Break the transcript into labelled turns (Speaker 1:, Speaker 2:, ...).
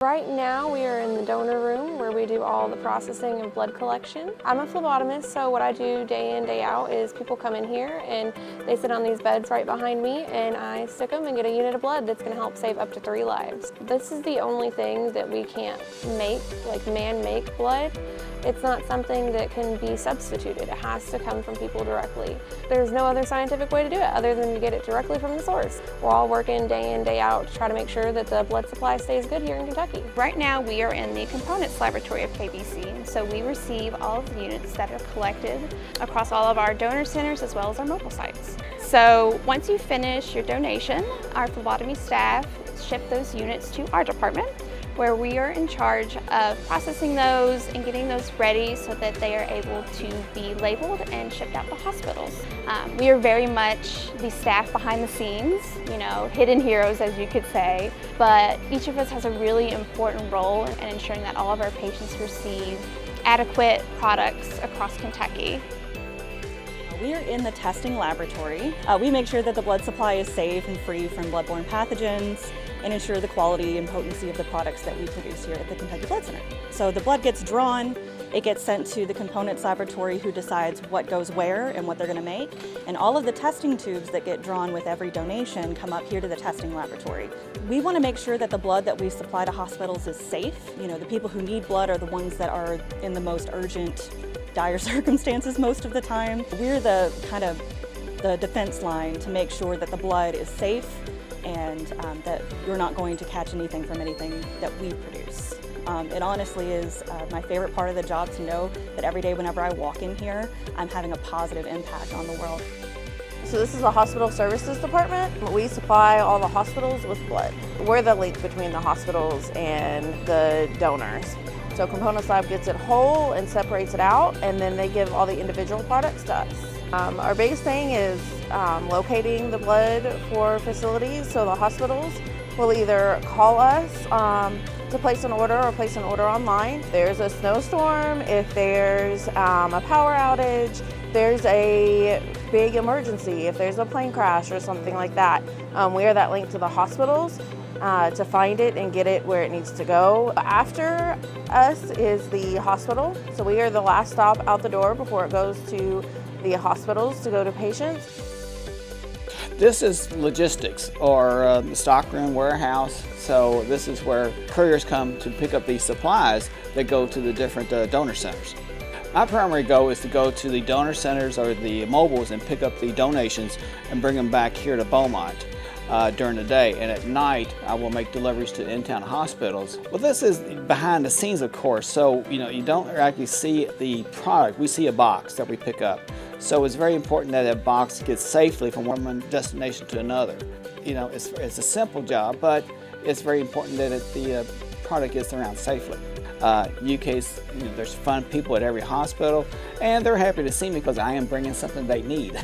Speaker 1: Right now we are in the donor room where we do all the processing of blood collection. I'm a phlebotomist, so what I do day in, day out is people come in here and they sit on these beds right behind me and I stick them and get a unit of blood that's going to help save up to 3 lives. This is the only thing that we can't make, like man-make blood. It's not something that can be substituted. It has to come from people directly. There's no other scientific way to do it other than to get it directly from the source. We're all working day in, day out to try to make sure that the blood supply stays good here in Kentucky.
Speaker 2: Right now we are in the components laboratory of KBC, so we receive all of the units that are collected across all of our donor centers as well as our mobile sites. So once you finish your donation, our phlebotomy staff ship those units to our department, where we are in charge of processing those and getting those ready so that they are able to be labeled and shipped out to hospitals. We are very much the staff behind the scenes, you know, hidden heroes as you could say, but each of us has a really important role in ensuring that all of our patients receive adequate products across Kentucky.
Speaker 3: We are in the testing laboratory. We make sure that the blood supply is safe and free from bloodborne pathogens and ensure the quality and potency of the products that we produce here at the Kentucky Blood Center. So the blood gets drawn, it gets sent to the components laboratory who decides what goes where and what they're going to make. And all of the testing tubes that get drawn with every donation come up here to the testing laboratory. We want to make sure that the blood that we supply to hospitals is safe. You know, the people who need blood are the ones that are in the most urgent, dire circumstances most of the time. We're the kind of the defense line to make sure that the blood is safe and that you're not going to catch anything from anything that we produce. It honestly is my favorite part of the job to know that every day whenever I walk in here, I'm having a positive impact on the world.
Speaker 4: So this is the Hospital Services Department. We supply all the hospitals with blood. We're the link between the hospitals and the donors. So Components Lab gets it whole and separates it out, and then they give all the individual products to us. Our biggest thing is locating the blood for facilities, so the hospitals will either call us to place an order or place an order online. If there's a snowstorm, if there's a power outage, there's a big emergency, if there's a plane crash or something like that. We are that link to the hospitals to find it and get it where it needs to go. After us is the hospital, so we are the last stop out the door before it goes to the hospitals to go to patients.
Speaker 5: This is logistics, or the stockroom warehouse. So this is where couriers come to pick up these supplies that go to the different donor centers. My primary goal is to go to the donor centers or the mobiles and pick up the donations and bring them back here to Beaumont during the day. And at night, I will make deliveries to in-town hospitals. Well, this is behind the scenes, of course, so you don't actually see the product. We see a box that we pick up. So it's very important that that box gets safely from one destination to another. It's a simple job, but it's very important that the product gets around safely. UK's, there's fun people at every hospital, and they're happy to see me because I am bringing something they need.